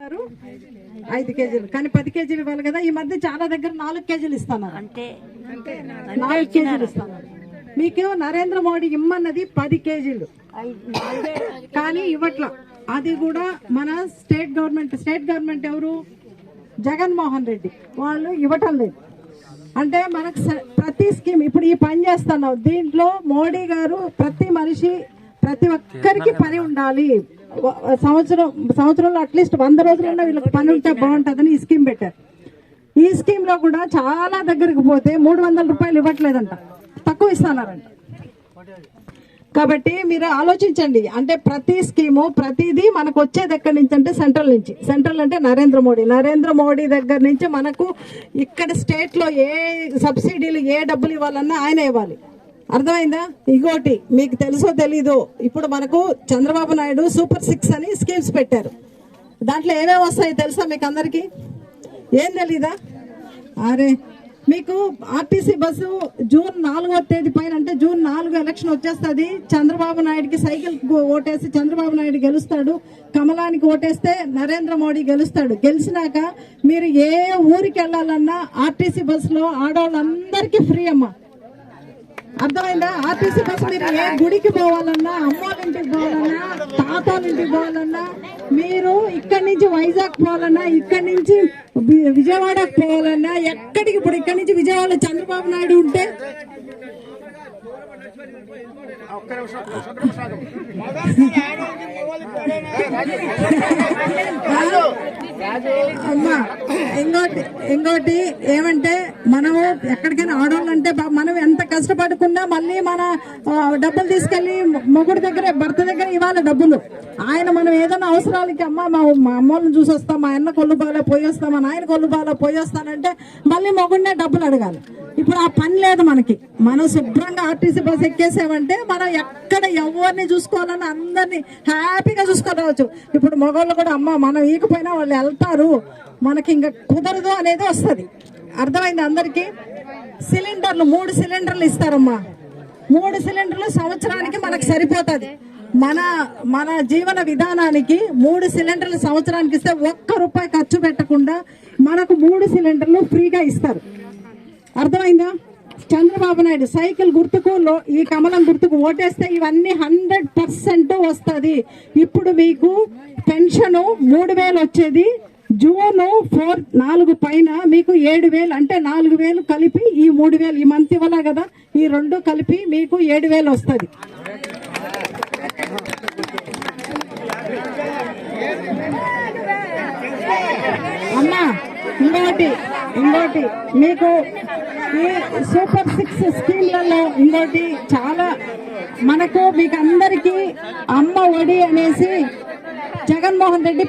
5 కేజీలు కానీ 10 కేజీలు ఇవ్వాలి కదా. ఈ మధ్య చాలా దగ్గర 4 కేజీలు ఇస్తున్నారు, 4 కేజీలు ఇస్తున్నారు. మీకు నరేంద్ర మోడీ ఇమ్మన్నది 10 కేజీలు కానీ ఇవ్వట్లా. అది కూడా మన స్టేట్ గవర్నమెంట్ ఎవరు, జగన్మోహన్ రెడ్డి వాళ్ళు ఇవ్వటం లేదు. అంటే మనకు ప్రతి స్కీమ్ ఇప్పుడు ఈ పని చేస్తున్నాం, దీంట్లో మోడీ గారు ప్రతి ఒక్కరికి పని ఉండాలి, సంవత్సరంలో అట్లీస్ట్ 100 రోజులన్నా వీళ్ళకి పని ఉంటే బాగుంటుందని ఈ స్కీమ్ పెట్టారు. ఈ స్కీమ్ లో కూడా చాలా దగ్గరికి పోతే 300 రూపాయలు ఇవ్వట్లేదంట, తక్కువ ఇస్తున్నారంట. కాబట్టి మీరు ఆలోచించండి, అంటే ప్రతి స్కీము ప్రతిదీ మనకు వచ్చేది ఎక్కడి నుంచి అంటే సెంట్రల్ నుంచి. సెంట్రల్ అంటే నరేంద్ర మోడీ దగ్గర నుంచి మనకు ఇక్కడ స్టేట్ లో ఏ సబ్సిడీలు ఏ డబ్బులు ఇవ్వాలన్నా ఆయన ఇవ్వాలి. అర్థమైందా? ఇంకోటి మీకు తెలుసో తెలీదో, ఇప్పుడు మనకు చంద్రబాబు నాయుడు సూపర్ 6 అని స్కీమ్స్ పెట్టారు. దాంట్లో ఏమేమి వస్తాయి తెలుసా మీకు అందరికి? ఏం తెలీదా? అరే మీకు ఆర్టీసీ బస్సు జూన్ 4వ తేదీ పైన అంటే జూన్ 4 ఎలక్షన్ వచ్చేస్తుంది. చంద్రబాబు నాయుడుకి సైకిల్ ఓటేసి చంద్రబాబు నాయుడు గెలుస్తాడు, కమలానికి ఓటేస్తే నరేంద్ర మోడీ గెలుస్తాడు. గెలిచినాక మీరు ఏ ఊరికి వెళ్ళాలన్నా ఆర్టీసీ బస్సులో ఆడవాళ్ళందరికీ ఫ్రీ అమ్మా. అర్థమైందా? ఆర్టీసీ బస్సు మీరు ఏ గుడికి పోవాలన్నా, అమ్మోళ్ళ ఇంటికి పోవాలన్నా, తాతోళ్ళ ఇంటికి పోవాలన్నా, మీరు ఇక్కడి నుంచి వైజాగ్ పోవాలన్నా, ఇక్కడి నుంచి విజయవాడకు పోవాలన్నా, ఎక్కడికి ఇప్పుడు ఇక్కడి నుంచి విజయవాడలో చంద్రబాబు నాయుడు ఉంటే అమ్మా ఇంకోటి ఏమంటే మనము ఎక్కడికైనా ఆడవాళ్ళంటే మనం ఎంత కష్టపడుకున్నా మళ్ళీ మన డబ్బులు తీసుకెళ్లి మొగుడు దగ్గర భర్త దగ్గర ఇవ్వాలి డబ్బులు. ఆయన మనం ఏదైనా అవసరాలకి మా అమ్మోళ్ళని చూసి వస్తాం, మా అన్న కొల్లు బాగా పోయేస్తాం, మా నాయన కొల్లు బాగా పోయేస్తానంటే మళ్ళీ మొగుడినే డబ్బులు అడగాలి. ఇప్పుడు ఆ పని లేదు మనకి. మనం శుభ్రంగా ఆర్టీసీ బస్ ఎక్కేసామంటే మనం ఎక్కడ ఎవరిని చూసుకోవాలని అందరినీ హ్యాపీగా చూసుకోవచ్చు. ఇప్పుడు మగవాళ్ళు కూడా అమ్మ మనం ఈకపోయినా వాళ్ళు వెళ్తారు, మనకి ఇంకా కుదరదు అనేది వస్తుంది. అర్థమైంది అందరికి? సిలిండర్లు 3 సిలిండర్లు ఇస్తారమ్మా. 3 సిలిండర్లు సంవత్సరానికి మనకు సరిపోతుంది. మన జీవన విధానానికి 3 సిలిండర్లు సంవత్సరానికి ఇస్తే ₹1 ఖర్చు పెట్టకుండా మనకు 3 సిలిండర్లు ఫ్రీగా ఇస్తారు. అర్థమైందా? చంద్రబాబు నాయుడు సైకిల్ గుర్తుకు ఈ కమలం గుర్తుకు ఓటేస్తే ఇవన్నీ 100% వస్తుంది. ఇప్పుడు మీకు పెన్షన్ 3000 వచ్చేది, జూన్ 4 పైన మీకు 7000 అంటే 4000 కలిపి ఈ 3000 ఈ మంత్ ఇవ్వాలా కదా, ఈ 2 కలిపి మీకు 7000 వస్తుంది. అమ్మా ఇంకోటి మీకు ఈ సూపర్ 6 స్కీమ్లలో ఇంకోటి చాలా మనకు మీకు అందరికీ అమ్మ ఒడి అనేసి జగన్మోహన్ రెడ్డి